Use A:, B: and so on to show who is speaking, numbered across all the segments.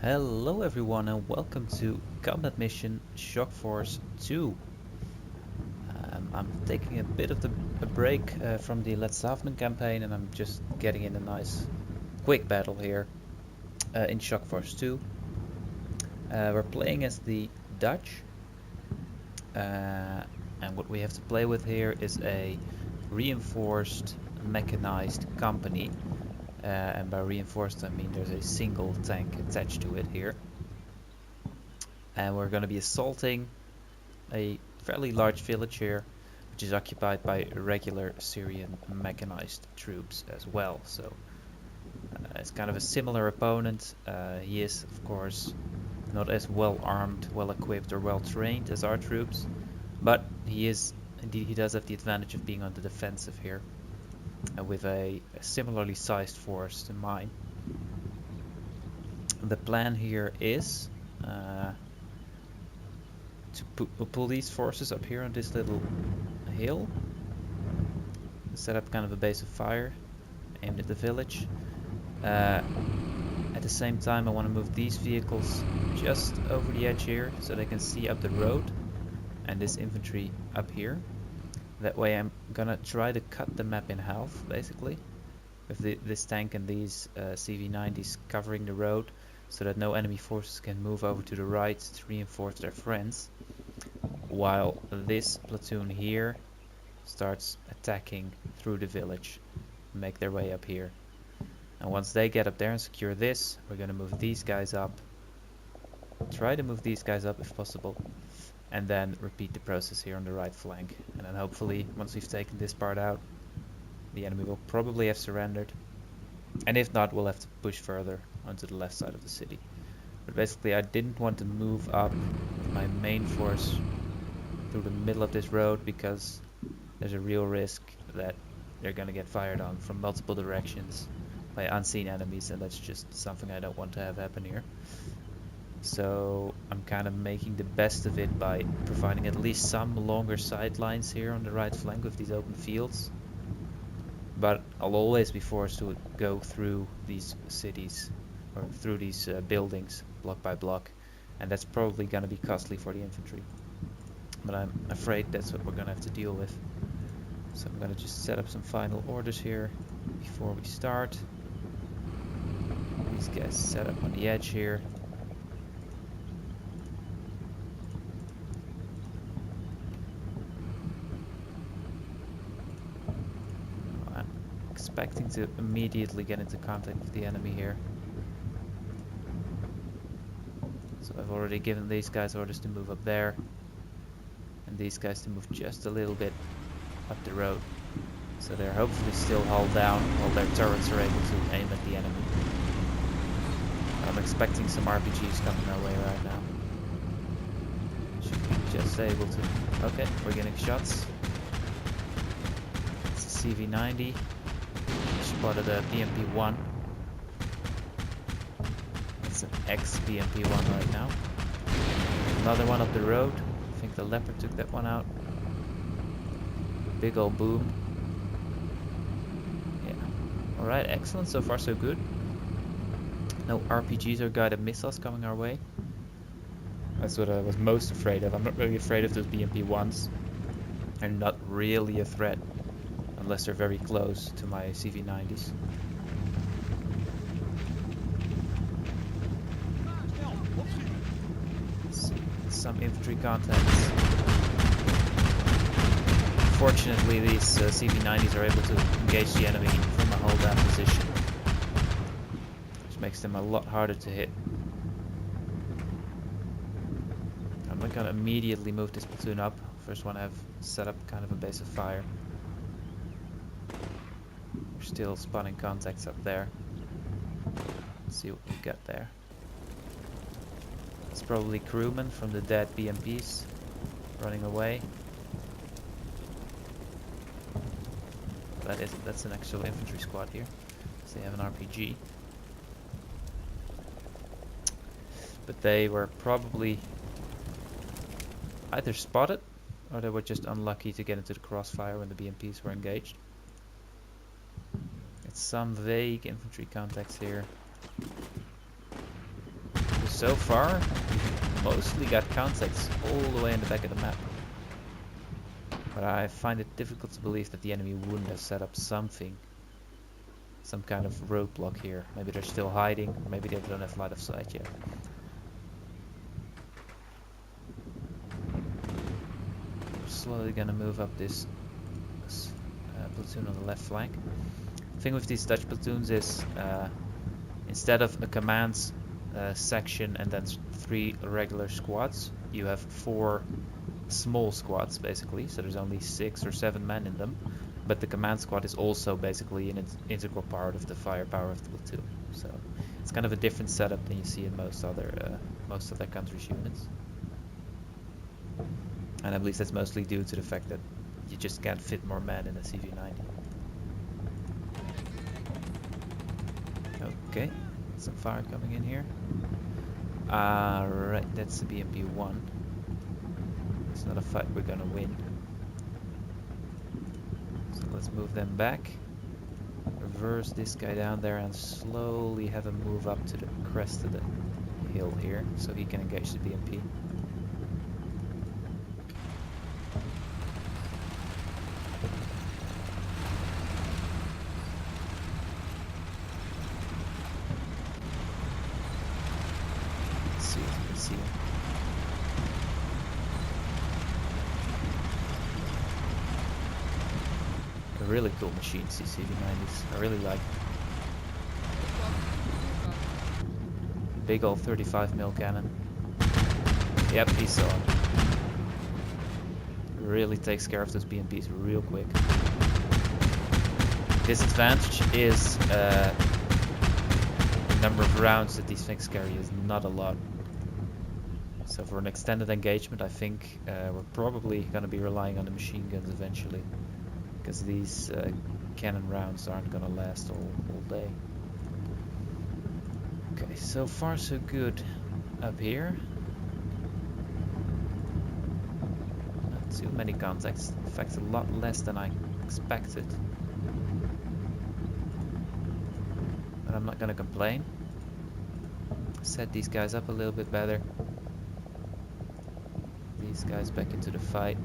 A: Hello everyone and welcome to Combat Mission Shock Force 2. I'm taking a bit of a break from the Let's Safman campaign, and I'm just getting in a nice quick battle here in Shock Force 2. We're playing as the Dutch, and what we have to play with here is a reinforced mechanized company. And by reinforced I mean there's a single tank attached to it here. And we're going to be assaulting a fairly large village here, which is occupied by regular Syrian mechanized troops as well. So it's kind of a similar opponent. He is, of course, not as well armed, well equipped, or well trained as our troops, but he does have the advantage of being on the defensive here, with a similarly sized force to mine. The plan here is to pull these forces up here on this little hill, set up kind of a base of fire aimed at the village. At the same time, I want to move these vehicles just over the edge here so they can see up the road, and this infantry up here. That way I'm gonna try to cut the map in half, basically, with this tank and these CV90s covering the road, so that no enemy forces can move over to the right to reinforce their friends, while this platoon here starts attacking through the village, make their way up here. And once they get up there and secure this, we're gonna move these guys up, try to move these guys up if possible, and then repeat the process here on the right flank. And then hopefully, once we've taken this part out, the enemy will probably have surrendered, and if not, we'll have to push further onto the left side of the city. But basically I didn't want to move up with my main force through the middle of this road, because there's a real risk that they're gonna get fired on from multiple directions by unseen enemies, and that's just something I don't want to have happen here. So I'm kind of making the best of it by providing at least some longer sidelines here on the right flank with these open fields. But I'll always be forced to go through these cities, or through these buildings, block by block, and that's probably going to be costly for the infantry. But I'm afraid that's what we're going to have to deal with. So I'm going to just set up some final orders here before we start. These guys set up on the edge here. Expecting to immediately get into contact with the enemy here. So I've already given these guys orders to move up there, and these guys to move just a little bit up the road, so they're hopefully still hull down while their turrets are able to aim at the enemy. I'm expecting some RPGs coming our way right now. Should be just able to... Okay, we're getting shots. It's a CV90. Spotted a BMP-1. It's an ex-BMP-1 right now. Another one up the road. I think the Leopard took that one out. Big old boom. Yeah. Alright, excellent. So far so good. No RPGs or guided missiles coming our way. That's what I was most afraid of. I'm not really afraid of those BMP-1s. They're not really a threat, unless they're very close to my CV90s. Some infantry contacts. Fortunately, these CV90s are able to engage the enemy from a hold down position, which makes them a lot harder to hit. I'm not gonna immediately move this platoon up. First want to have set up kind of a base of fire. We're still spotting contacts up there. Let's see what we got there. It's probably crewmen from the dead BMPs running away. That's an actual infantry squad here, so they have an RPG. But they were probably either spotted, or they were just unlucky to get into the crossfire when the BMPs were engaged. It's some vague infantry contacts here. so far, we've mostly got contacts all the way in the back of the map. But I find it difficult to believe that the enemy wouldn't have set up something. Some kind of roadblock here. Maybe they're still hiding, or maybe they don't have line of sight yet. We're slowly gonna move up this platoon on the left flank. The thing with these Dutch platoons is instead of a commands section and then 3 regular squads, you have 4 small squads basically, so there's only 6 or 7 men in them, but the command squad is also basically an integral part of the firepower of the platoon. So it's kind of a different setup than you see in most other countries' units, and I believe that's mostly due to the fact that you just can't fit more men in a CV90. Okay, some fire coming in here. Right, that's the BMP-1. It's not a fight we're gonna win. So let's move them back. Reverse this guy down there and slowly have him move up to the crest of the hill here so he can engage the BMP. Let's see if we can see him. A really cool machine, CV90s. I really like it. Big old 35mm cannon. Yep, he saw it. Really takes care of those BMPs real quick. Disadvantage is the number of rounds that these things carry is not a lot. So for an extended engagement, I think we're probably going to be relying on the machine guns eventually, because these cannon rounds aren't going to last all day. Okay, so far so good up here. Not too many contacts, in fact a lot less than I expected. But I'm not going to complain. Set these guys up a little bit better. These guys back into the fight.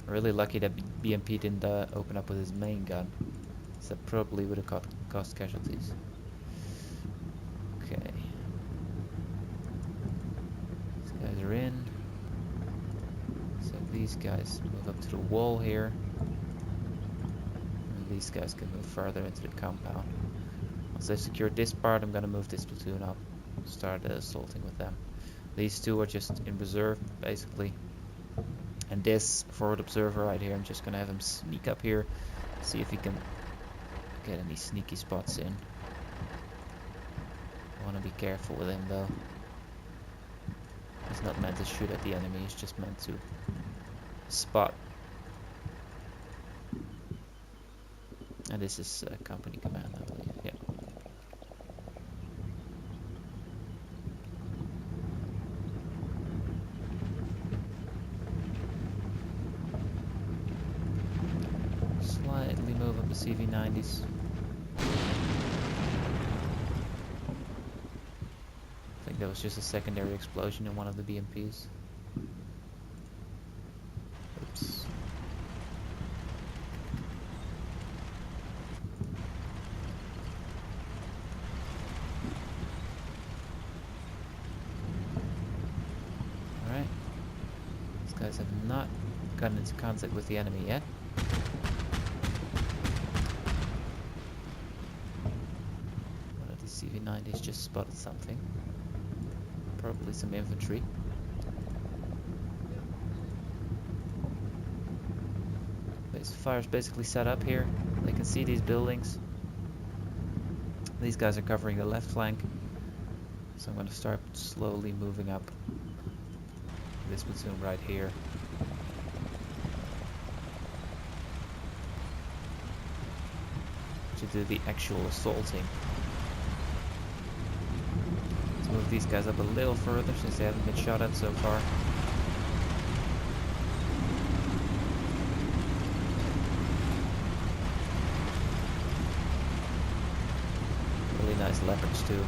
A: Really lucky that BMP didn't open up with his main gun. So that probably would have caused casualties. Okay. These guys are in. So these guys move up to the wall here. And these guys can move further into the compound. Once I've secured this part, I'm going to move this platoon up. Start assaulting with them. These two are just in reserve, basically. And this forward observer right here, I'm just going to have him sneak up here. See if he can get any sneaky spots in. I want to be careful with him though. He's not meant to shoot at the enemy, he's just meant to spot. And this is company command, I believe. Yeah. Slightly move up the CV90s. I think that was just a secondary explosion in one of the BMPs. Oops. Alright. These guys have not gotten into contact with the enemy yet. CV90's just spotted something. Probably some infantry. Base fire's basically set up here. They can see these buildings. These guys are covering the left flank. So I'm going to start slowly moving up this platoon right here. To do the actual assaulting. Move these guys up a little further since they haven't been shot at so far. Really nice leopards too.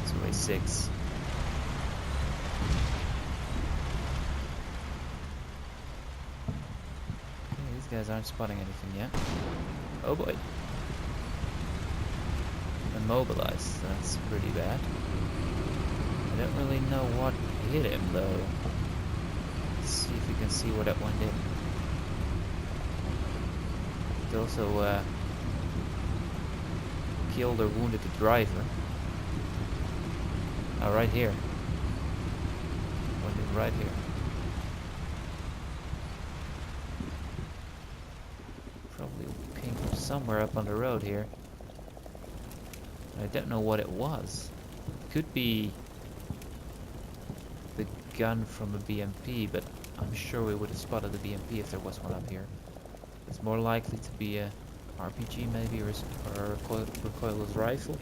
A: It's way 6. Okay, these guys aren't spotting anything yet. Oh boy. Immobilized, that's pretty bad. I don't really know what hit him though. Let's see if you can see where that went in. It also killed or wounded the driver. Oh, right here. Went in right here. Probably came from somewhere up on the road here. I don't know what it was. It could be the gun from a BMP, but I'm sure we would have spotted the BMP if there was one up here. It's more likely to be a RPG maybe, or a recoilless rifle.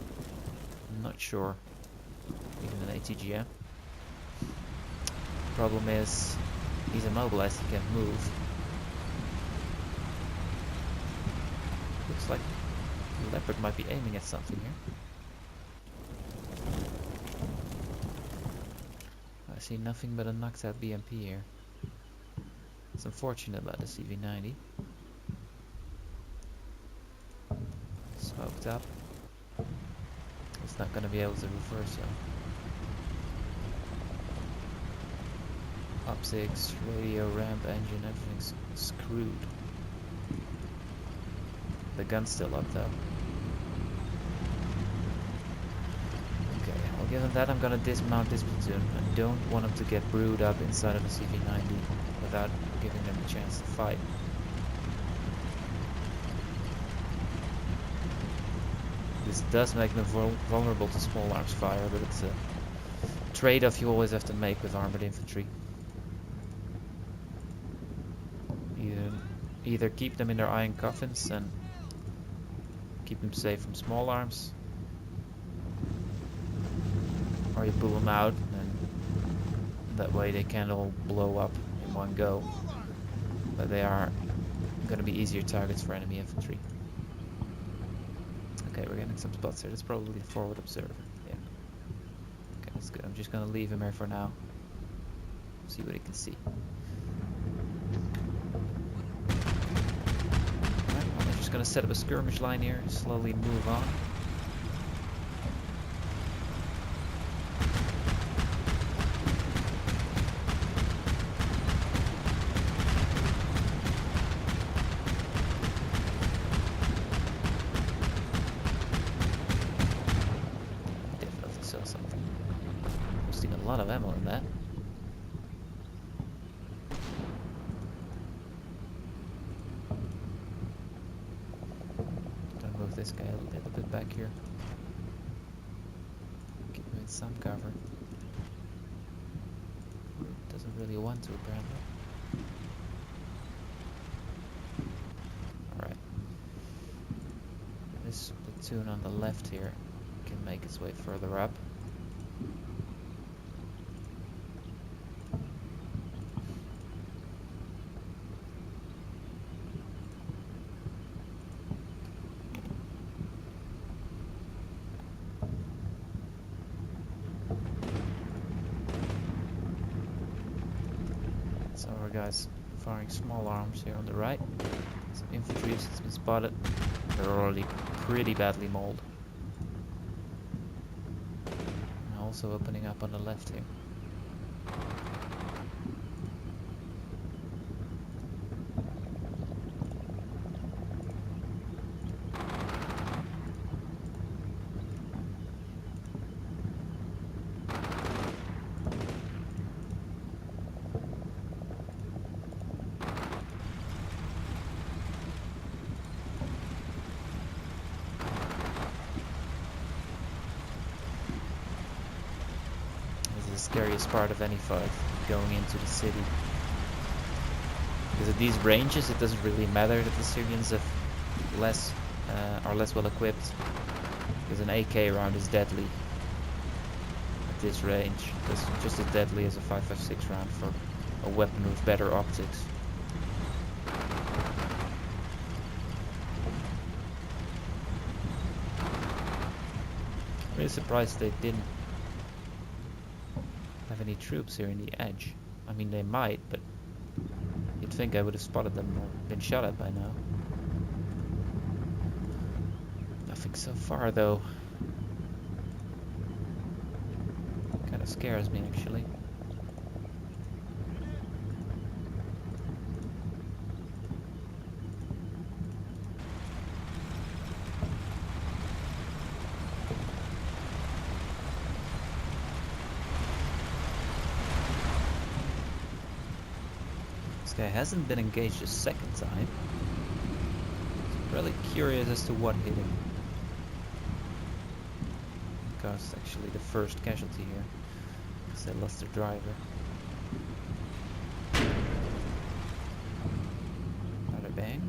A: I'm not sure. Even an ATGM. Problem is, he's immobilized, he can't move. Looks like the leopard might be aiming at something here. I see nothing but a knocked out BMP here. It's unfortunate about the CV90. Smoked up. It's not going to be able to reverse though. Up 6, radio, ramp, engine, everything's screwed. The gun's still up though. Okay, I'll give him that. I'm gonna dismount this platoon. I don't want him to get brewed up inside of the CV90 without giving them a chance to fight. This does make them vulnerable to small arms fire, but it's a trade-off you always have to make with armored infantry. You either keep them in their iron coffins and keep them safe from small arms, or you pull them out and that way they can't all blow up in one go, but they are going to be easier targets for enemy infantry. Okay, we're getting some spots here. That's probably the forward observer. Yeah. Okay, that's good. I'm just gonna leave him here for now. See what he can see. Alright, well, I'm just gonna set up a skirmish line here, slowly move on. A lot of ammo in that. Gonna move this guy a little bit back here. Give him some cover. Doesn't really want to apparently. Alright. This platoon on the left here can make its way further up. So our guys firing small arms here on the right. Some infantry has been spotted. They're already pretty badly mauled. And also opening up on the left here. The scariest part of any fight, going into the city. Because at these ranges it doesn't really matter that the Syrians have are less well equipped, because an AK round is deadly at this range. It's just as deadly as a 5.56 round for a weapon with better optics. Really surprised they didn't have any troops here in the edge. I mean, they might, but you'd think I would have spotted them or been shot at by now. Nothing so far, though. Kind of scares me, actually. This guy hasn't been engaged a second time. I'm really curious as to what hit him. Because actually the first casualty here. Because they lost their driver. Another bang.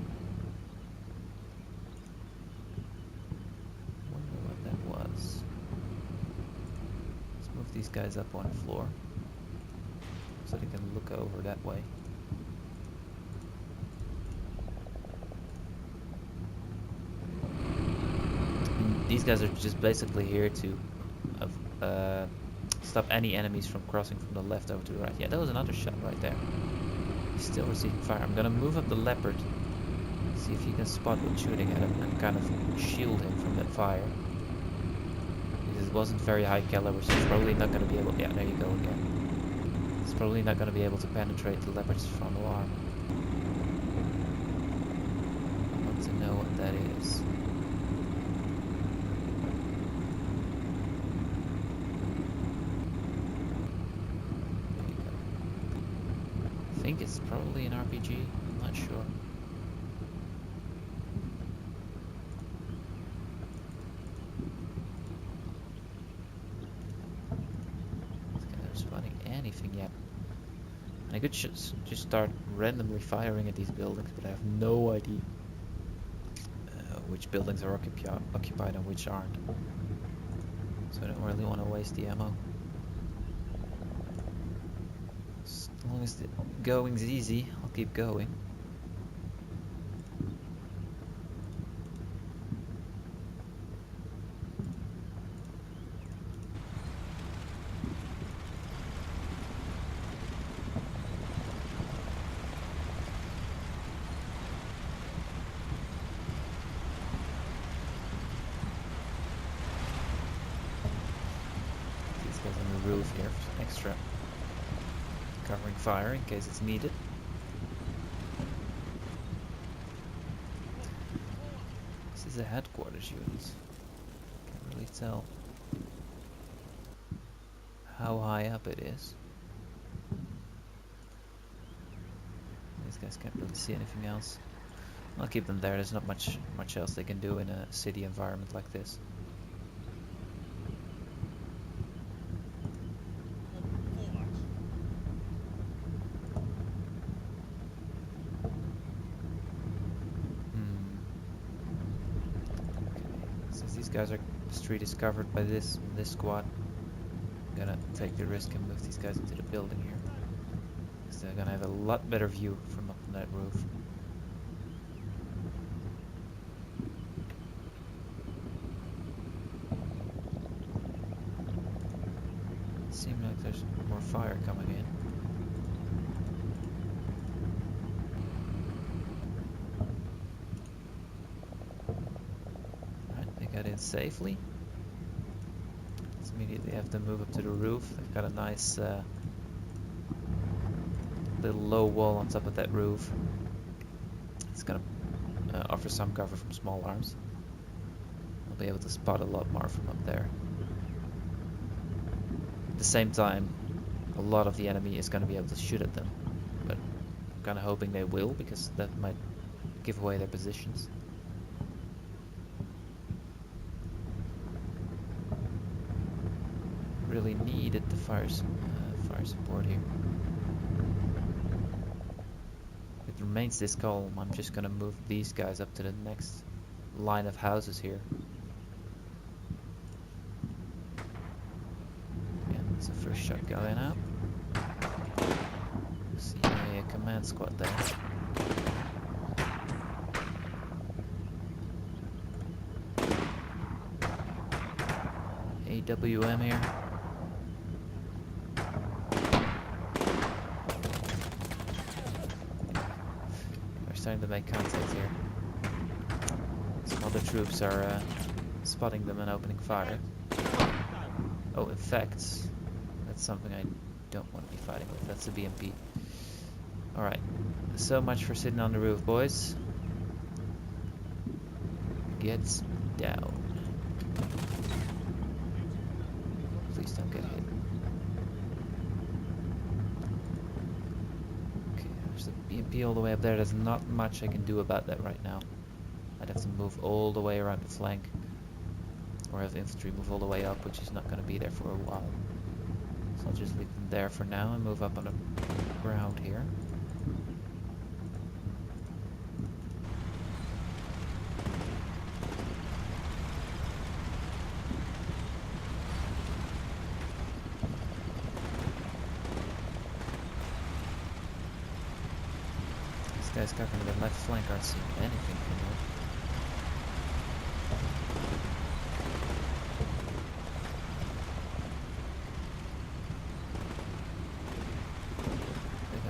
A: Wonder what that was. Let's move these guys up one floor. So they can look over that way. These guys are just basically here to stop any enemies from crossing from the left over to the right. Yeah, that was another shot right there. He's still receiving fire. I'm gonna move up the leopard, see if you can spot what's shooting at him and kind of shield him from that fire. Because it wasn't very high caliber, so it's probably not gonna be able. Yeah, there you go again. It's probably not gonna be able to penetrate the leopard's frontal armor. I want to know what that is. I think it's probably an RPG, I'm not sure. This guy not spotting anything yet. And I could just start randomly firing at these buildings, but I have no idea which buildings are occupied and which aren't. So I don't really want to waste the ammo. As long as the going's easy, I'll keep going. These guys on the roof here for some extra covering fire in case it's needed. This is a headquarters unit. Can't really tell how high up it is. These guys can't really see anything else. I'll keep them there. There's not much else they can do in a city environment like this. Guys are the street is covered by this squad. I'm gonna take the risk and move these guys into the building here, because they're gonna have a lot better view from up on that roof. Seems like there's more fire coming in. Got in safely. Let's immediately have to move up to the roof. They've got a nice little low wall on top of that roof. It's gonna offer some cover from small arms. I'll be able to spot a lot more from up there. At the same time, a lot of the enemy is gonna be able to shoot at them, but I'm kinda hoping they will, because that might give away their positions. Really needed the fire support here. It remains this column. I'm just gonna move these guys up to the next line of houses here. Yeah, that's the first shot going out. See a command squad there. GWM here. We're starting to make contact here. Some other troops are spotting them and opening fire. Oh, in fact, that's something I don't want to be fighting with. That's a BMP. Alright, so much for sitting on the roof, boys. Get down. Please don't get hit. Okay, there's the BMP all the way up there. There's not much I can do about that right now. I'd have to move all the way around the flank. Or have infantry move all the way up, which is not going to be there for a while. So I'll just leave them there for now and move up on the ground here. These guys covering the left flank aren't seeing anything from me.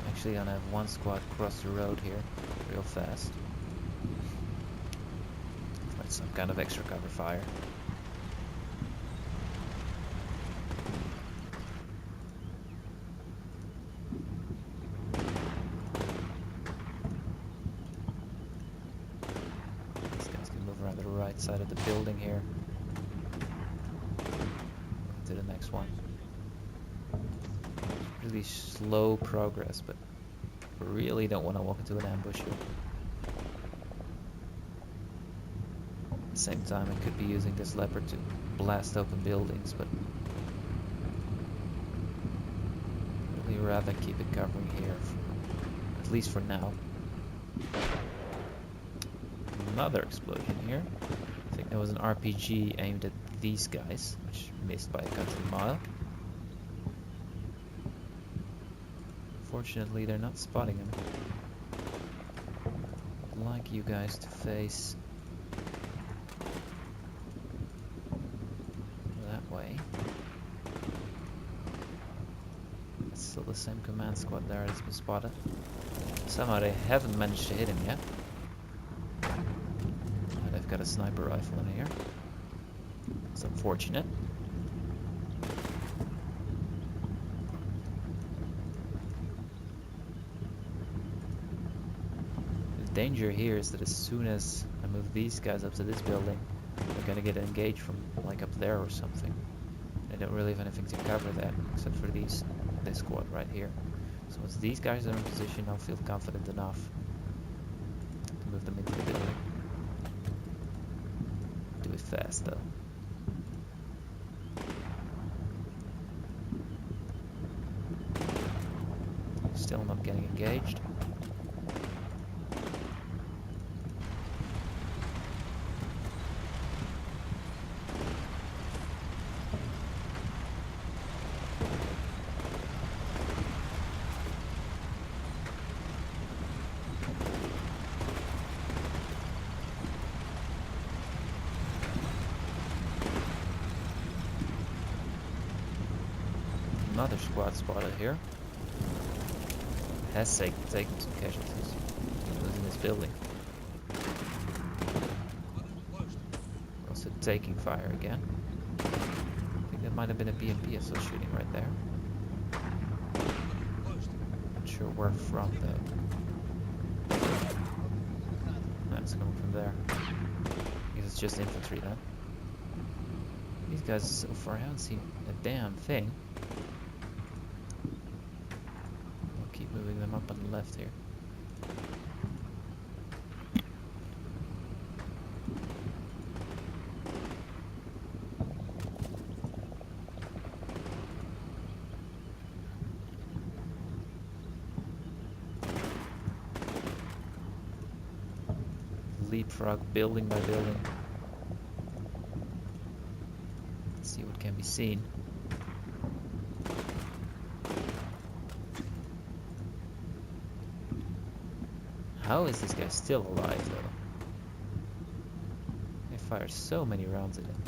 A: Actually gonna have one squad cross the road here real fast. Find some kind of extra cover fire. These guys can move around the right side of the building here. To the next one. Really slow progress, but really don't want to walk into an ambush here. At the same time, I could be using this leopard to blast open buildings, but really rather keep it covering here, at least for now. Another explosion here. I think there was an RPG aimed at these guys, which missed by a country mile. Fortunately, they're not spotting him. I'd like you guys to face that way. It's still the same command squad there that's been spotted. Somehow they haven't managed to hit him yet. And they've got a sniper rifle in here. It's unfortunate. Danger here is that as soon as I move these guys up to this building, they're gonna get engaged from like up there or something. I don't really have anything to cover that except for this squad right here. So once these guys are in position, I'll feel confident enough to move them into the building. Do it fast though. Still not getting engaged. Another squad spotted here. Has taken some casualties. Losing this building. Also taking fire again. I think that might have been a BMP I saw shooting right there. Not sure where from though. No, it's coming from there. I guess it's just infantry then. These guys so far haven't seen a damn thing. Moving them up on the left here. Leapfrog building by building. Let's see what can be seen. How is this guy still alive though? They fired so many rounds at him.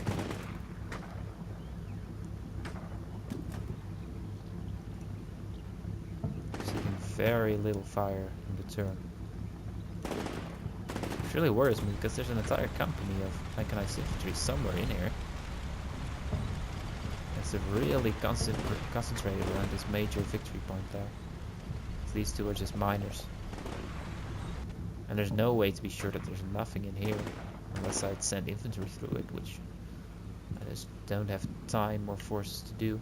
A: very little fire in the turn. Which really worries me because there's an entire company of mechanized infantry somewhere in here. It's really concentrated around this major victory point there. So these two are just miners. And there's no way to be sure that there's nothing in here unless I'd send infantry through it, which I just don't have time or forces to do.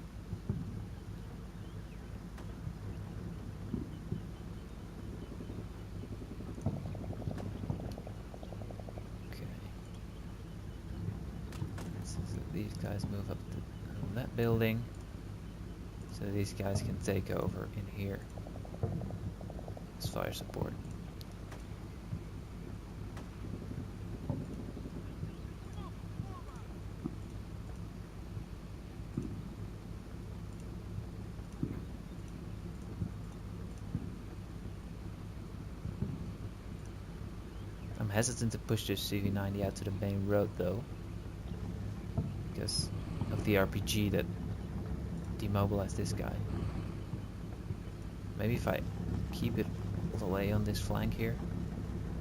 A: Okay. So these guys move up to that building. So these guys can take over in here as fire support. I'm hesitant to push this CV90 out to the main road though, because of the RPG that demobilized this guy. Maybe if I keep it all the way on this flank here.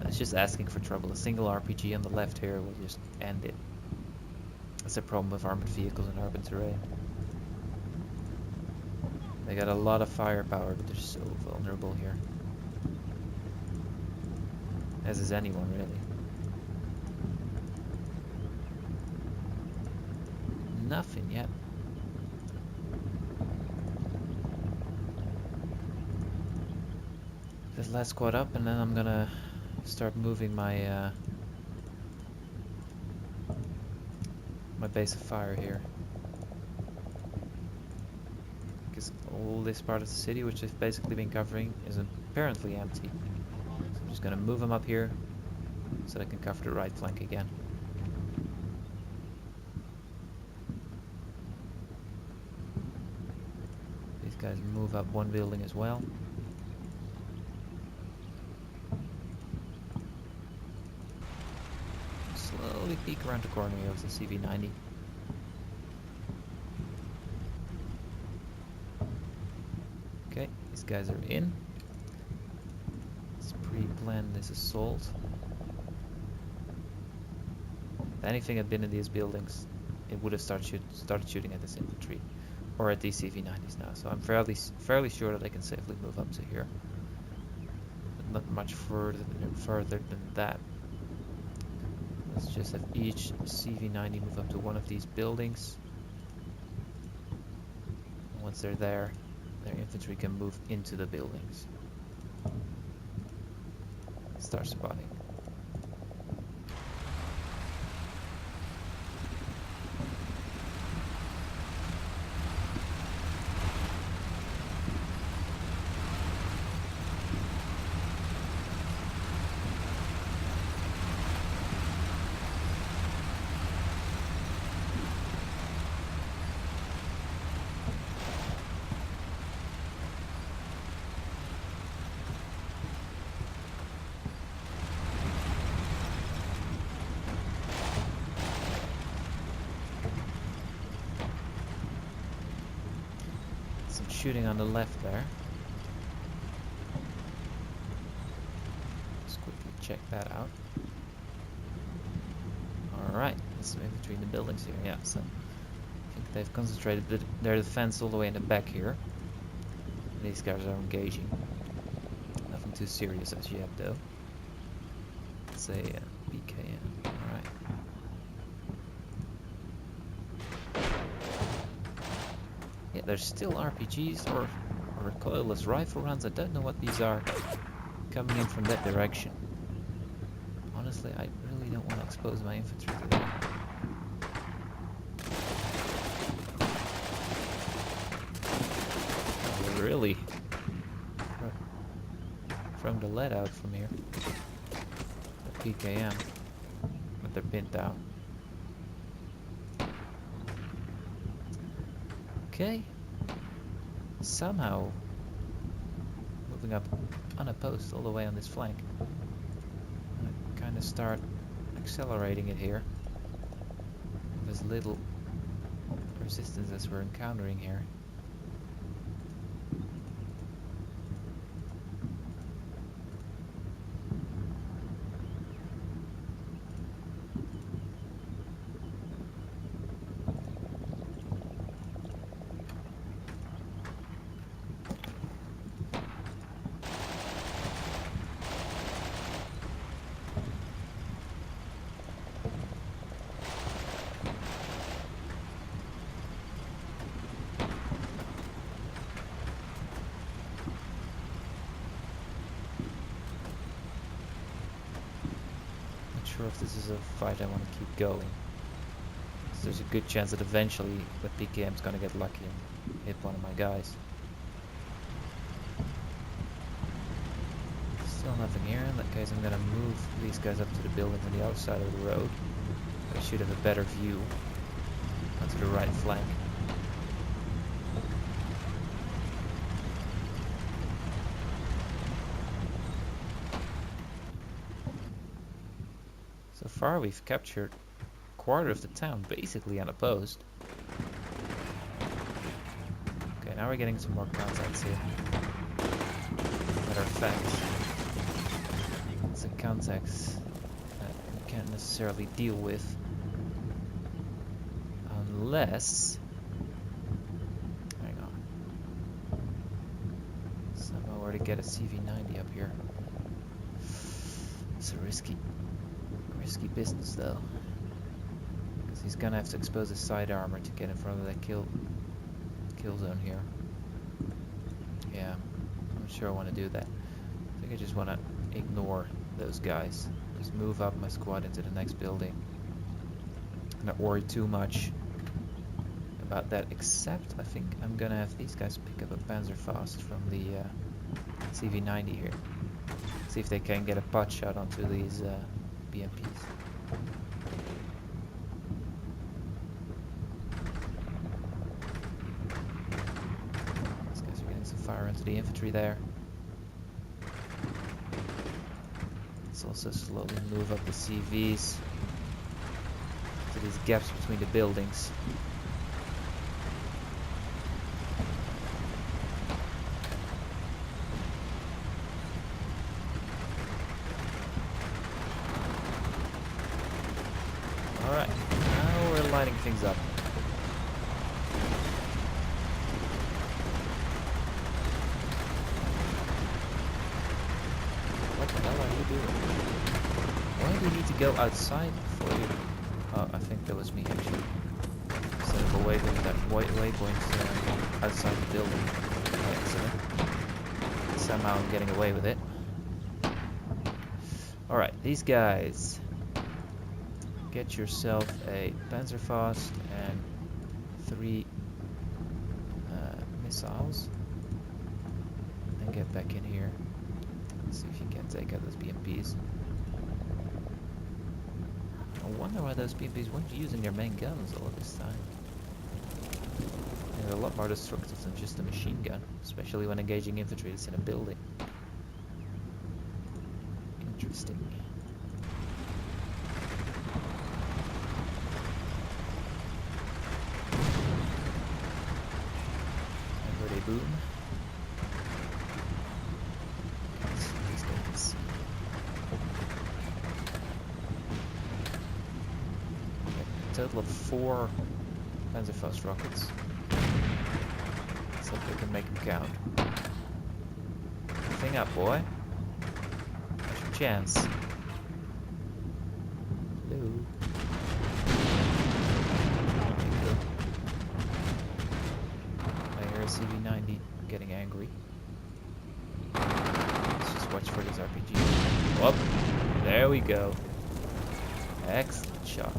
A: It's just asking for trouble. A single RPG on the left here will just end it. That's the problem with armored vehicles in urban terrain. They got a lot of firepower, but they're so vulnerable here. As is anyone, really. Nothing yet. This last squad up, and then I'm gonna start moving my my base of fire here. Because all this part of the city, which I've basically been covering, is apparently empty. So I'm just gonna move them up here so I can cover the right flank again. These guys move up one building as well. Slowly peek around the corner here with the CV90. Okay, these guys are in. Let's pre-plan this assault. If anything had been in these buildings, it would have started shooting at this infantry, or at these CV90s now. So I'm fairly sure that I can safely move up to here, but not much further than that. Let's just have each CV90 move up to one of these buildings. And once they're there, their infantry can move into the buildings. Start spotting. Some shooting on the left there. Let's quickly check that out. Alright, let's move between the buildings here. Yeah, so I think they've concentrated their defense all the way in the back here. These guys are engaging. Nothing too serious as yet though. Let's say BKM. Alright. Yeah, there's still RPGs or recoilless rifle rounds. I don't know what these are coming in from that direction. Honestly, I really don't want to expose my infantry to that. Oh, they're really throwing the lead out from here. The PKM, but they're pinned down. Okay, somehow moving up unopposed all the way on this flank. I kind of start accelerating it here with as little resistance as we're encountering here. sure if this is a fight I want to keep going. So there's a good chance that eventually the PKM's gonna get lucky and hit one of my guys. Still nothing here. In that case, I'm gonna move these guys up to the buildings on the other side of the road. I should have a better view onto the right flank. So far, we've captured a quarter of the town, basically unopposed. Okay, now we're getting some more contacts here. Matter of fact, it's a contacts that we can't necessarily deal with unless... Hang on. Somehow where to get a CV90 up here. It's a risky business though. Because he's gonna have to expose his side armor to get in front of that kill zone here. Yeah, I'm not sure I want to do that. I think I just want to ignore those guys. Just move up my squad into the next building. Not worry too much about that, except I think I'm gonna have these guys pick up a Panzerfaust from the CV90 here. See if they can get a pot shot onto these BMPs. These guys are getting some fire into the infantry there. Let's also slowly move up the CVs to these gaps between the buildings. Alright, now we're lining things up. What the hell are you doing? Why do we need to go outside before you... Oh, I think that was me actually. Instead of away with that white waypoint outside the building by accident. Somehow I'm getting away with it. Alright, these guys. Get yourself a Panzerfaust and 3 missiles. And get back in here. Let's see if you can take out those BMPs. I wonder why those BMPs weren't using their main guns all of this time. They're a lot more destructive than just a machine gun, especially when engaging infantry that's in a building. Interesting. Boom. Let's see if these guys can see. Okay, a total of 4 Panzerfaust rockets. Let's hope we can make them count. Thing up, boy. There's your chance. Hello. CV90 getting angry. Let's just watch for these RPGs. Whoop! There we go. Excellent shot.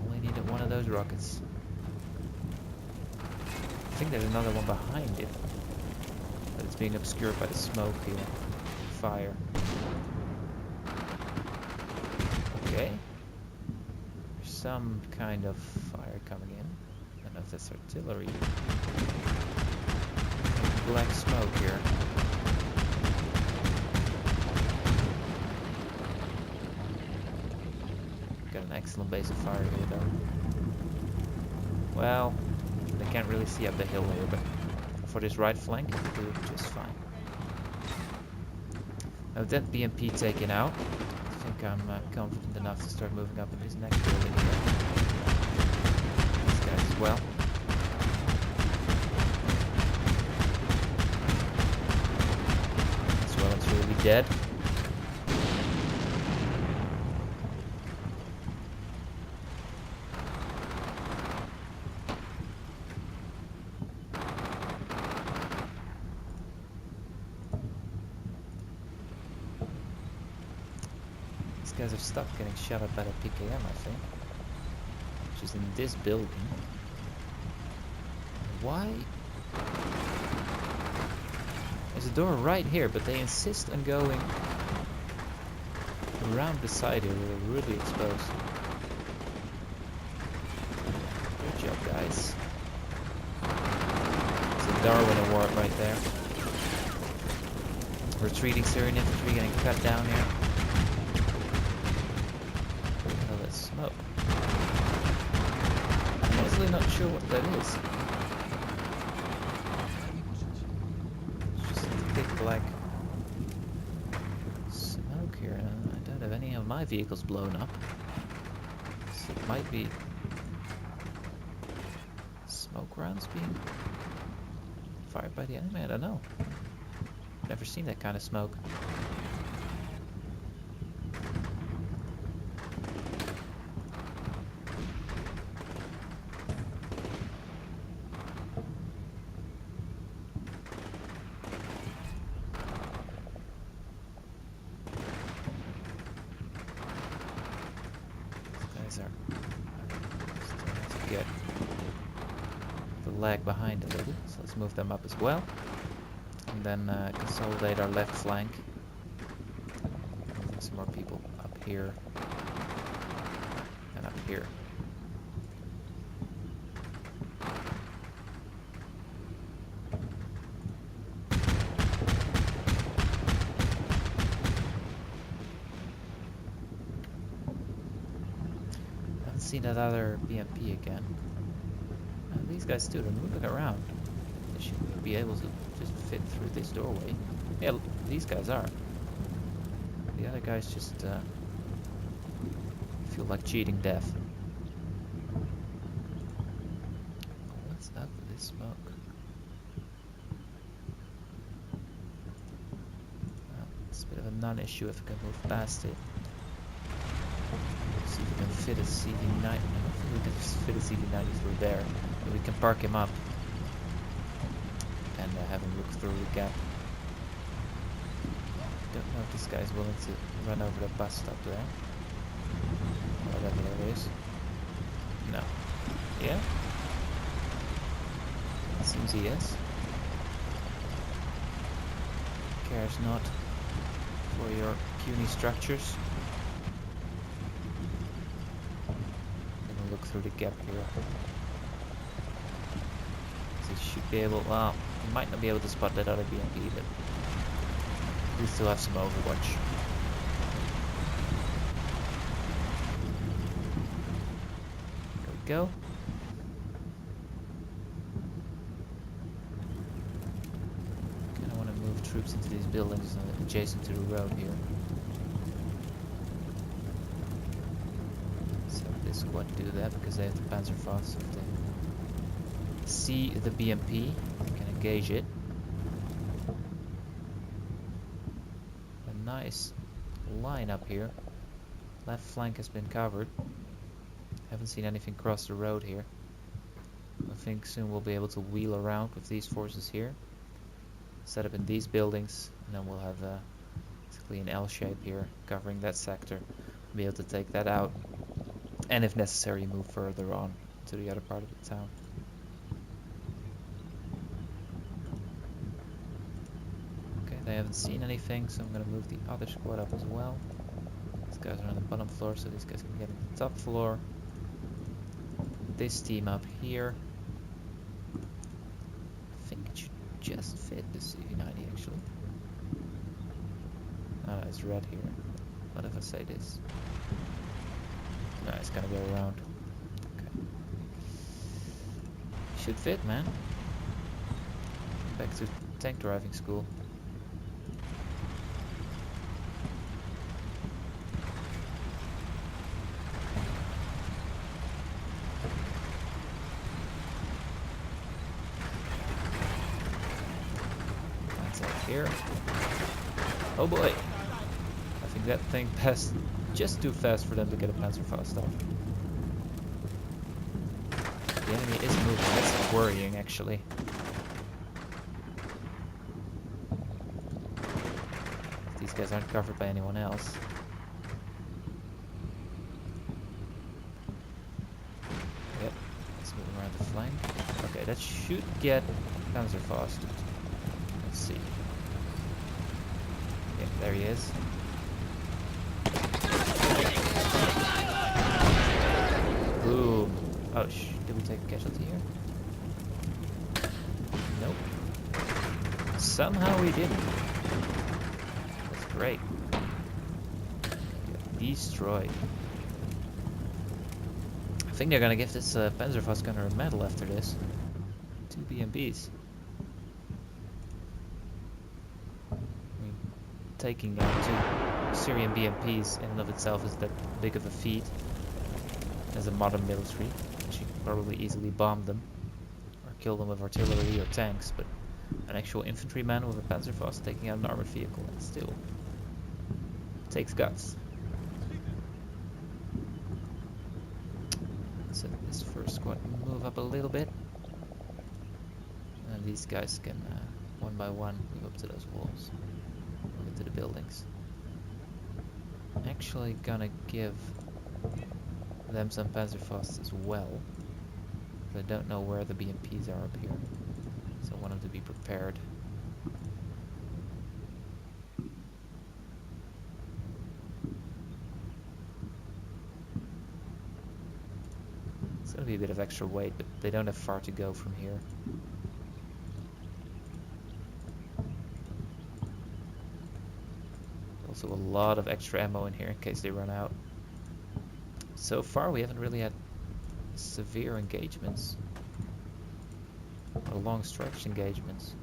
A: Only needed one of those rockets. I think there's another one behind it, but it's being obscured by the smoke here. Fire. Okay. There's some kind of fire coming in. I don't know if that's artillery. Black smoke here. Got an excellent base of fire here though. Well, they can't really see up the hill here, but for this right flank, it'll do just fine. Now with that BMP taken out, I think I'm confident enough to start moving up in this next building here. These guys as well. It's really dead. These guys are stuck getting shot at by the PKM, I think. Which is in this building. Why? There's a door right here, but they insist on going around the side here. We're really exposed. Good job, guys. It's a Darwin Award right there. Retreating Syrian infantry getting cut down here. Oh, that's smoke. I'm honestly not sure what that is. It's just a big black smoke here. I don't have any of my vehicles blown up. So it might be smoke rounds being fired by the enemy. I don't know. Never seen that kind of smoke. These guys are starting to get the lag behind a little, so let's move them up as well. And then consolidate our left flank. Moving some more people up here and up here. I haven't seen that other BMP again. These guys too, they're moving around. They should be able to just fit through this doorway. Yeah, these guys are. The other guys just feel like cheating death. What's up with this smoke? Well, it's a bit of a non-issue if we can move past it. See if we can fit a CV-90. I don't think we can fit a CV-90 through there. But we can park him up and have him look through the gap. Don't know if this guy's willing to run over the bus stop there. Whatever that is. No. Yeah? It seems he is. Cares not for your puny structures. Gonna look through the gap here. He should be able, well, he might not be able to spot that other BMP, but we still have some overwatch. There we go. Kind of want to move troops into these buildings adjacent to the road here. So this squad do that because they have the Panzerfaust. If they see the BMP, they can engage it. A nice line up here. Left flank has been covered. Haven't seen anything cross the road here. I think soon we'll be able to wheel around with these forces here. Set up in these buildings, and then we'll have basically an L shape here covering that sector. Be able to take that out, and if necessary move further on to the other part of the town. They haven't seen anything, so I'm going to move the other squad up as well. These guys are on the bottom floor, so these guys can get on the top floor. This team up here. I think it should just fit the CV-90 actually. Oh, it's red here. What if I say this? No, it's going to go around. Okay. Should fit, man. Back to tank driving school. Here. Oh boy! I think that thing passed just too fast for them to get a Panzerfaust off. The enemy is moving, that's worrying actually. These guys aren't covered by anyone else. should get Panzerfaust. Let's see. Yeah, there he is. Boom. Oh, did we take a casualty here? Nope. Somehow we didn't. That's great. Destroyed. I think they're gonna give this Panzerfaust gunner a medal after this. 2 BMPs. I mean, taking out 2 Syrian BMPs in and of itself is that big of a feat as a modern military. You could probably easily bomb them or kill them with artillery or tanks, but an actual infantryman with a Panzerfaust taking out an armored vehicle, it still takes guts. So this first squad move up a little bit, and these guys can one by one move up to those walls, move into the buildings. I'm actually gonna give them some Panzerfausts as well. I don't know where the BMPs are up here, so I want them to be prepared. It's gonna be a bit of extra weight, but they don't have far to go from here. Also a lot of extra ammo in here in case they run out. So far we haven't really had severe engagements or long stretch engagements.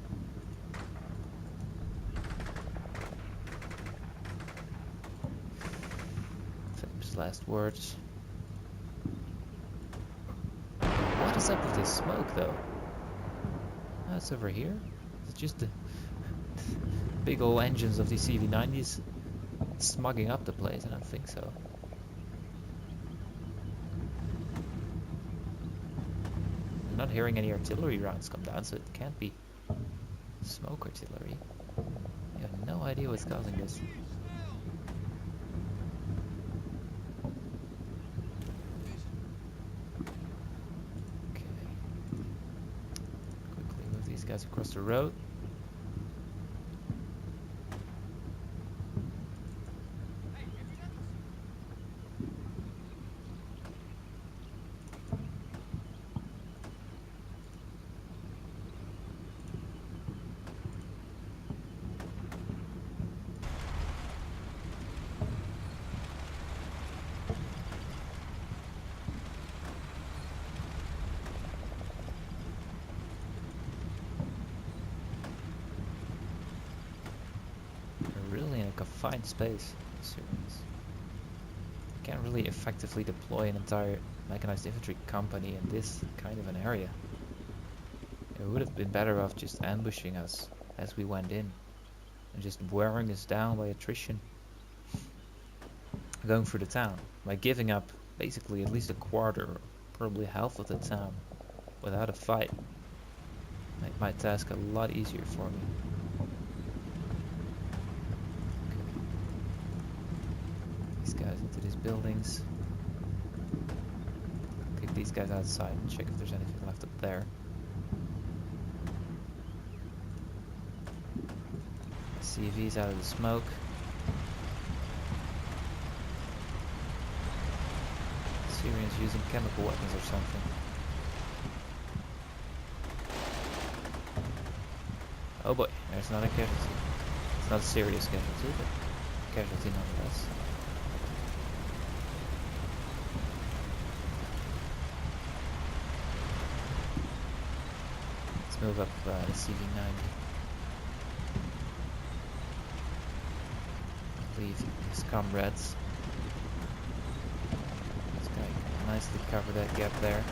A: Famous last words. What is up with this smoke though? Oh, it's over here. It's just the big old engines of these CV90s smugging up the place. I don't think so. I'm not hearing any artillery rounds come down, so it can't be smoke artillery. I have no idea what's causing this. Okay. Quickly move these guys across the road. Confined space, Syrians. Can't really effectively deploy an entire mechanized infantry company in this kind of an area. It would have been better off just ambushing us as we went in and just wearing us down by attrition, going through the town by giving up basically at least a quarter, probably half of the town without a fight. Make my task a lot easier for me. Guys into these buildings. Kick these guys outside and check if there's anything left up there. CV's out of the smoke. Syrians using chemical weapons or something. Oh boy, there's not a casualty. It's not a serious casualty, but casualty nonetheless. Move up the CV90. Leave his comrades. This guy can nicely cover that gap there.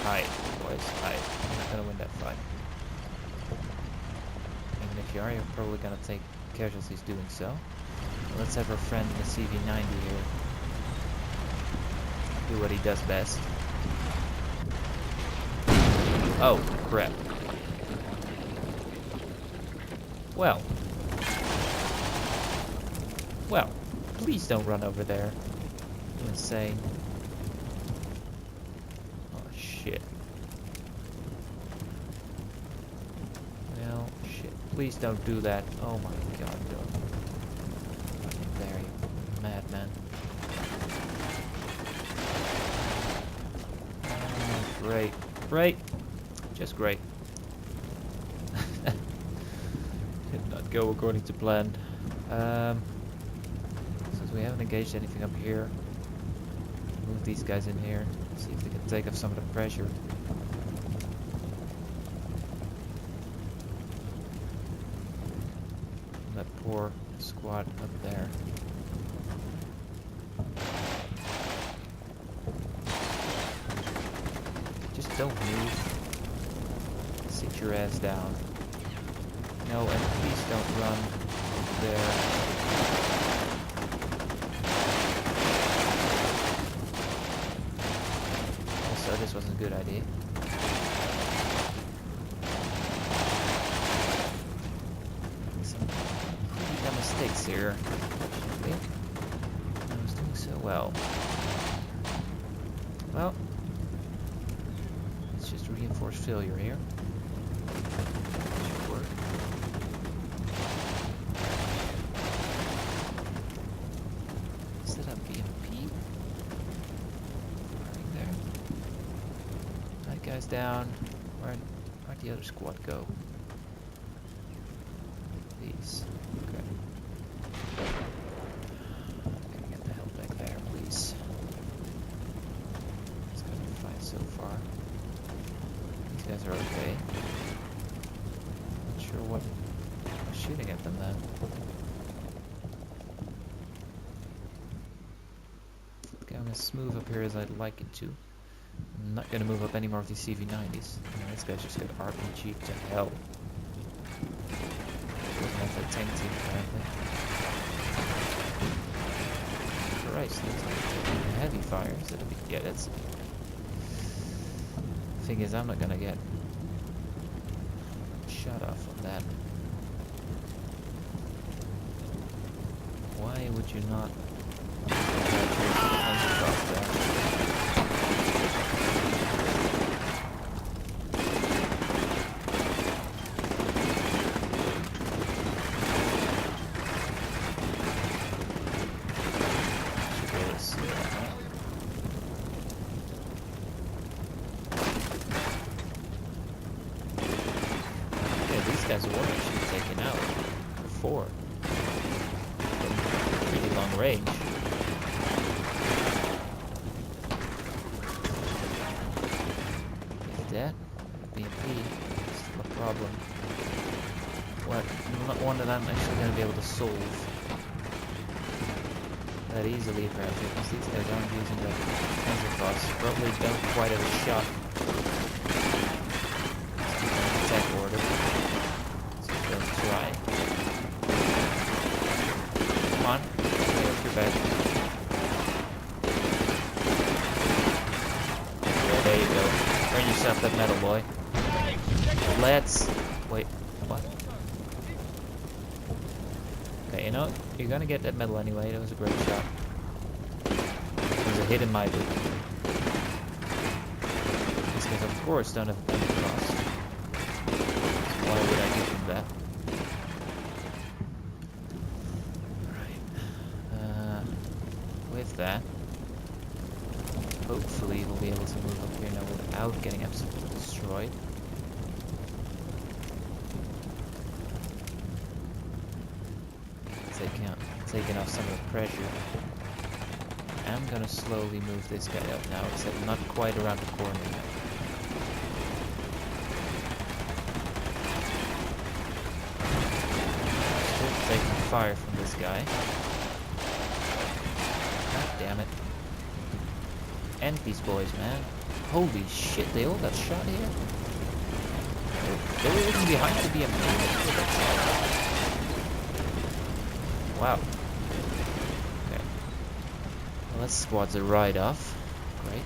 A: Hide, boys, hide. You're not gonna win that fight. Even if you are, you're probably gonna take casualties doing so. Let's have our friend in the CV90 here do what he does best. Oh, crap. Well, please don't run over there. too insane. Oh shit. Well, shit. Please don't do that. Oh my god, don't. Fucking there, you madman. Oh, great. Great. Just great. Did not go according to plan. Since we haven't engaged anything up here, move these guys in here, see if they can take off some of the pressure. That poor squad up there. Just don't move. Sit your ass down. No, and please don't run there. Also, this wasn't a good idea. Some pretty dumb mistakes here, unfortunately. I was doing so well. Well, let's just reinforce failure here. Should work. Set up BMP. Right there. That guy's down. Where'd the other squad go? These. Okay. Gotta get the hell back there, please. It's gonna be fine so far. These guys are okay. Not sure what I'm shooting at them then. Going as smooth up here as I'd like it to. I'm not gonna move up any more of these CV90s. This guy's just got RPG to hell. Wasn't off that tank team apparently. Christ, that's taking heavy fire instead of yeah, that's. Thing is, I'm not gonna get shot off on that. Why would you not? These guys were actually taken out before. Pretty long range. Is that BMP still a problem? What? Not one that I'm actually going to be able to solve that easily, apparently, because these guys aren't using the Panzerfaust. Probably don't quite have a shot. Attack order. Try. Come on, get off your back. Yeah, there you go. Earn yourself that medal, boy. Let's... Wait, what? Okay, you know, you're gonna get that medal anyway. That was a great shot. It was a hit in my boot. These guys, of course, don't have any cost. Why would I give them that? With that, hopefully we'll be able to move up here now without getting absolutely destroyed. Taking off some of the pressure. I'm gonna slowly move this guy up now, except not quite around the corner yet. Still taking fire from this guy. God damn it. End these boys, man. Holy shit, they all got shot here. They were even behind the BMP. Wow. Okay. Well, that squad's a ride-off. Great.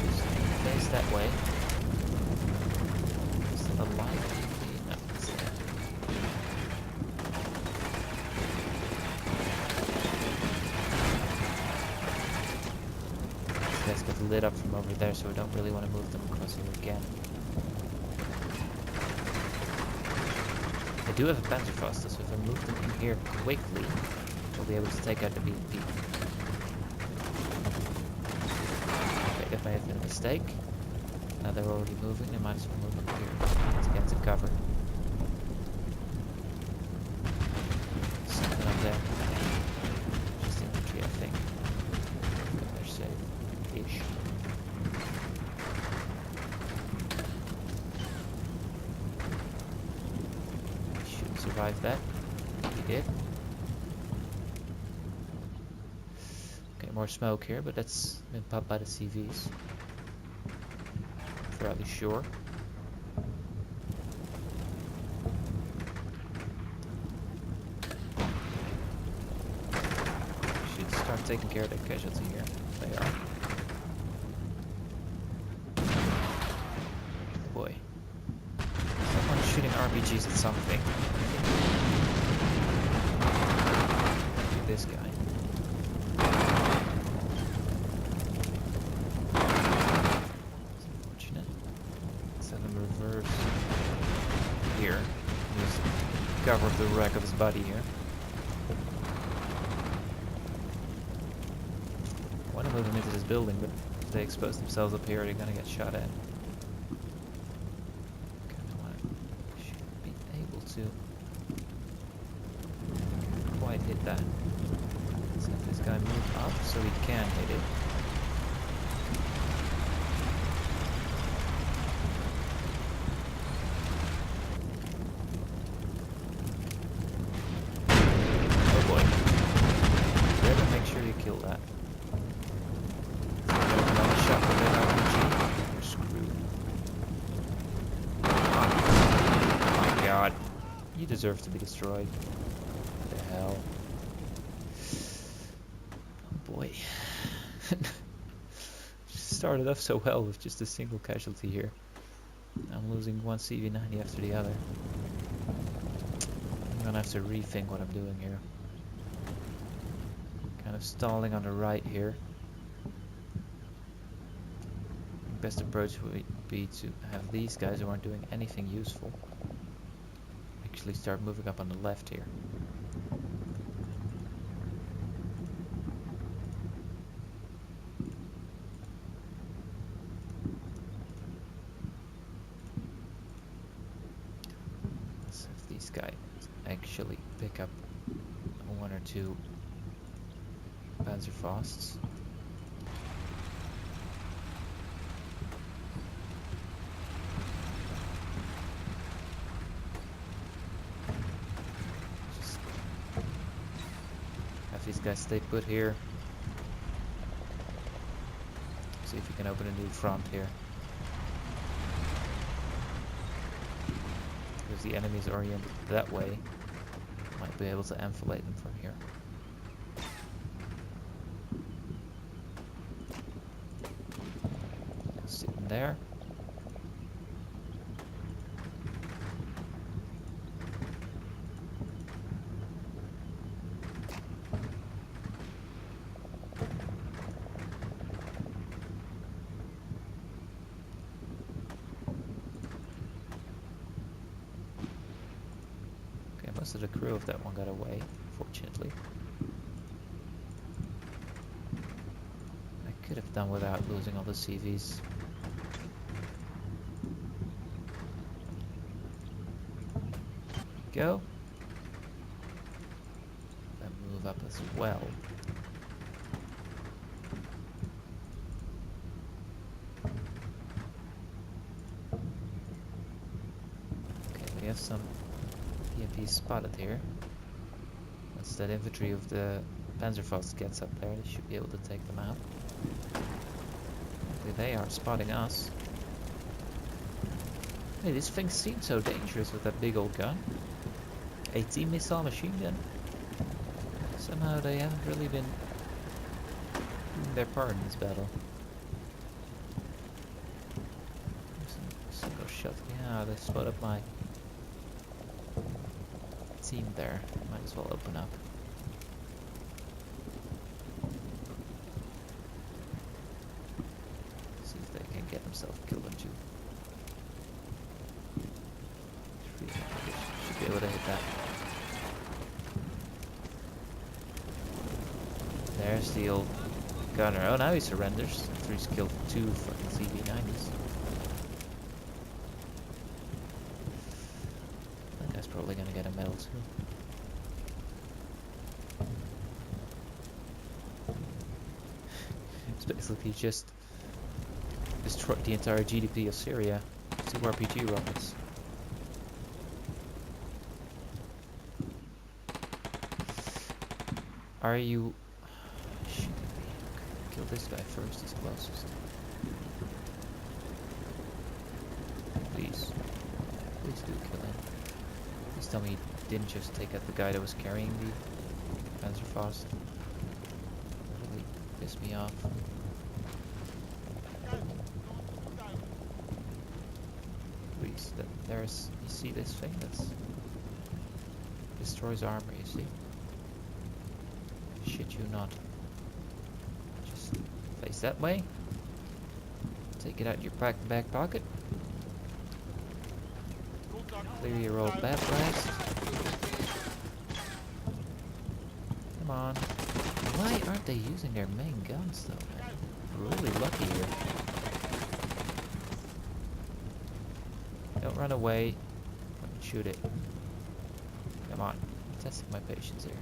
A: Just face that way. Is it alive? No, it's dead. there, so we don't really want to move them across here again. I do have a Panzerfaust, so if I move them in here quickly, we'll be able to take out the BMP. Okay, that may have been a mistake. Now they're already moving, they might as well move up here to get to cover. Something up there. Just infantry, I think. They're safe-ish. Should survive that. He did. Okay, more smoke here, but that's been popped by the CVs. Fairly sure. Should start taking care of their casualty here. They are. Boy. Someone's shooting RPGs at something. Look at this guy. Reverse here. Just cover the wreck of his body here. I want to move them into this building, but if they expose themselves up here, they're gonna get shot at. Should be able to quite hit that. Let's have this guy move up so he can hit it. Kill that. Another shot with that RPG. You're screwed. Oh my god. You deserve to be destroyed. What the hell? Oh boy. Started off so well with just a single casualty here. I'm losing one CV90 after the other. I'm gonna have to rethink what I'm doing here. Kind of stalling on the right here. The best approach would be to have these guys who aren't doing anything useful actually start moving up on the left here. Let's have these guys actually pick up one or two Panzerfausts. Just have these guys stay put here. See if we can open a new front here. Because the enemy is oriented that way, might be able to enfilade them from here. There. Okay, most of the crew of that one got away, fortunately. I could have done without losing all the CVs. Go. Then move up as well. Okay, we have some PMPs spotted here. Once that infantry of the Panzerfaust gets up there, they should be able to take them out. Okay, they are spotting us. Hey, this thing seems so dangerous with that big old gun. 18 missile machine gun. Somehow they haven't really been doing their part in this battle. Single shot. Yeah, they split up my team there. Might as well open up. See if field gunner. Oh, now he surrenders after he's killed 2 fucking CV90s. That guy's probably gonna get a medal too. It's basically just destroyed the entire GDP of Syria. 2 RPG rockets. Are you... Shit, kill this guy first, he's closest. Please. Please do kill him. Please tell me you didn't just take out the guy that was carrying the Panzerfaust. Really pissed me off. Please, there's... You see this thing? That's... Destroys armor, you see? Shit you not. Just face that way. Take it out your back pocket. Clear your old bat blast. Come on. Why aren't they using their main guns though, man? We're really lucky here. Don't run away. Shoot it. Come on. I'm testing my patience here.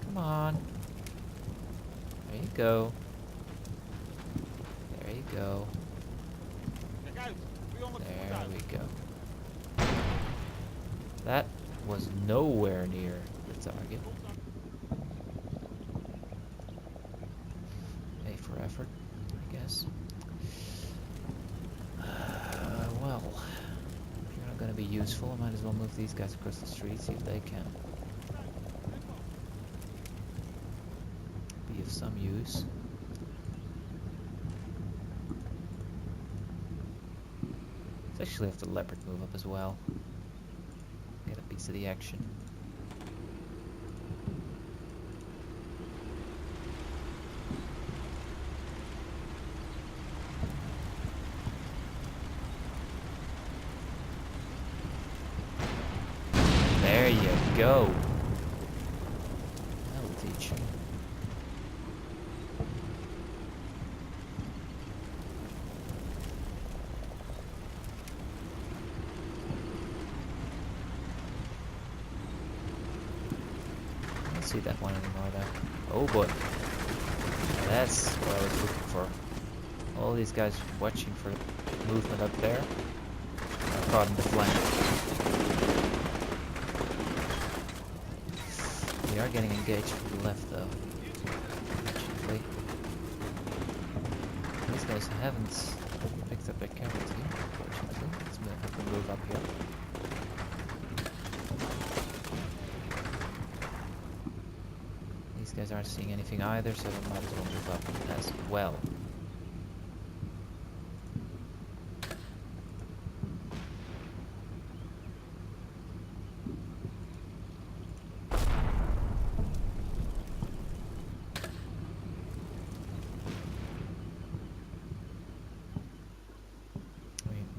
A: Come on. There you go. There you go. There we go. That was nowhere near the target. A for effort, I guess. Well, if you're not going to be useful, I might as well move these guys across the street, see if they can be of some use. Let's actually have the leopard move up as well. Get a piece of the action. There you go. That'll teach you. I don't see that one anymore though. Oh boy. That's what I was looking for. All these guys watching for movement up there. I caught in the flank. We are getting engaged from the left though. Actually. These guys haven't picked up their casualty, unfortunately. Let's have to move up here. These guys aren't seeing anything either, so they might as well move up as well.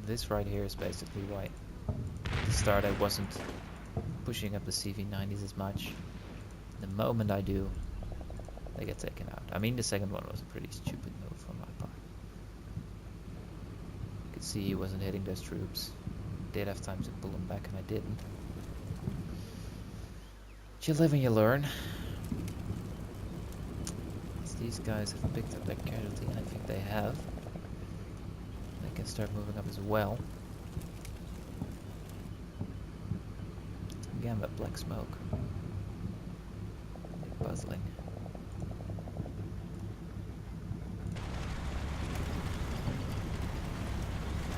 A: This right here is basically why at the start I wasn't pushing up the CV90s as much. The moment I do, they get taken out. I mean, the second one was a pretty stupid move on my part. You could see he wasn't hitting those troops. Did have time to pull them back and I didn't. But you live and you learn. So these guys have picked up their casualty, and I think they have. They can start moving up as well. Again, that black smoke. Puzzling.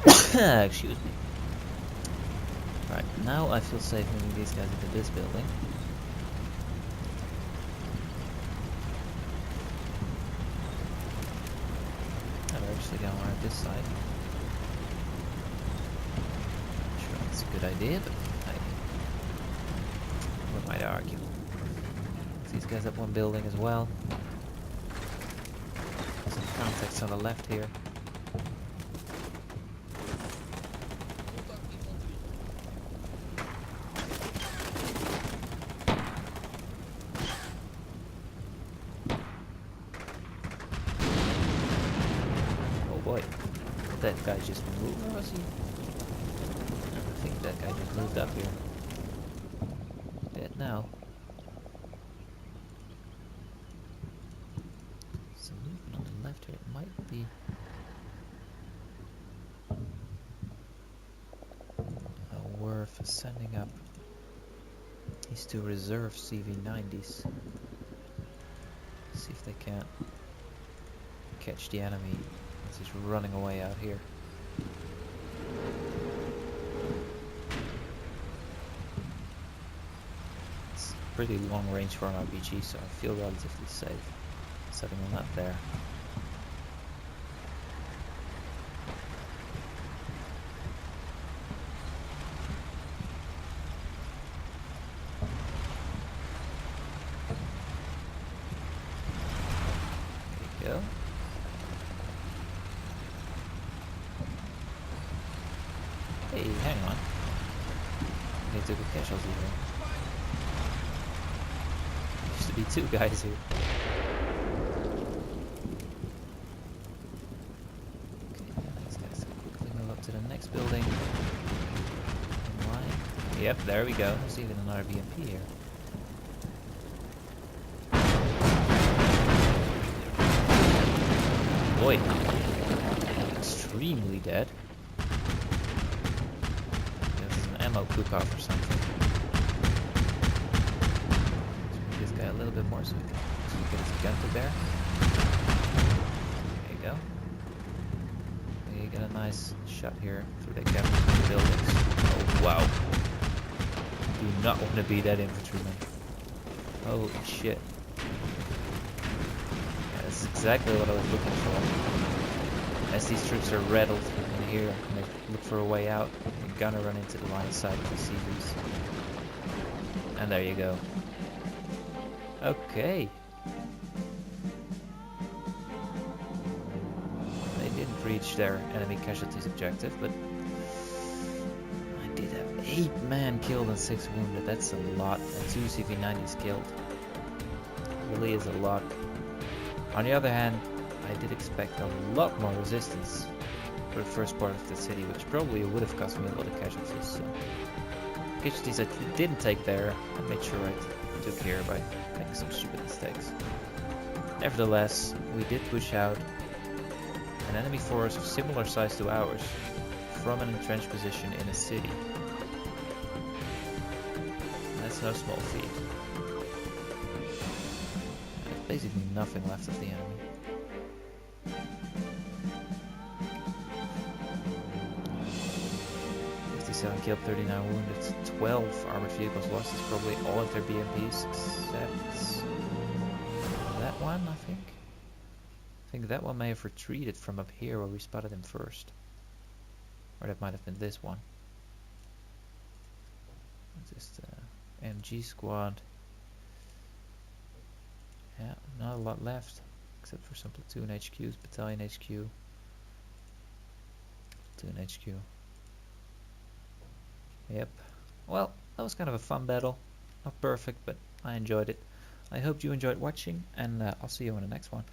A: Excuse me. Right, now I feel safe moving these guys into this building. I'm actually going around this side. Sure, that's a good idea, but we might argue. These guys up one building as well. Some contacts on the left here. boy. Did that guy just move, or was he? I think that guy just moved up here. Dead now. Some movement on the left here. It might be worth sending up these two reserve CV90s. See if they can't catch the enemy as he's running away out here. It's pretty long range for an RPG, so I feel relatively safe setting them up there. Go. Hey, hang on. They took a casualty here. Used to be two guys here. Okay, these guys quickly move up to the next building. In line. Yep, there we go. There's even another BMP here. Boy, extremely dead. This is an ammo cook-off or something. Let's move this guy a little bit more so we can get his gun to bear. There you go. You get a nice shot here through the gap between the buildings. Oh wow. Do not want to be that infantryman. Holy shit. That's exactly what I was looking for. As these troops are rattled in here and they look for a way out, you're gonna run into the line side of the CVs. And there you go. Okay. They didn't reach their enemy casualties objective, but I did have 8 men killed and 6 wounded. That's a lot. And 2 CV90s killed. It really is a lot. On the other hand, I did expect a lot more resistance for the first part of the city, which probably would have cost me a lot of casualties. So, casualties I didn't take there, I made sure I took here by making some stupid mistakes. Nevertheless, we did push out an enemy force of similar size to ours from an entrenched position in a city. And that's no small feat. Basically nothing left of the enemy. 57 killed, 39 wounded, 12 armored vehicles lost. It's probably all of their BMPs except that one, I think. I think that one may have retreated from up here where we spotted him first. Or that might have been this one. Just MG squad. Yeah, not a lot left, except for some platoon HQs, battalion HQ, platoon HQ. Yep. Well, that was kind of a fun battle. Not perfect, but I enjoyed it. I hope you enjoyed watching, and I'll see you in the next one.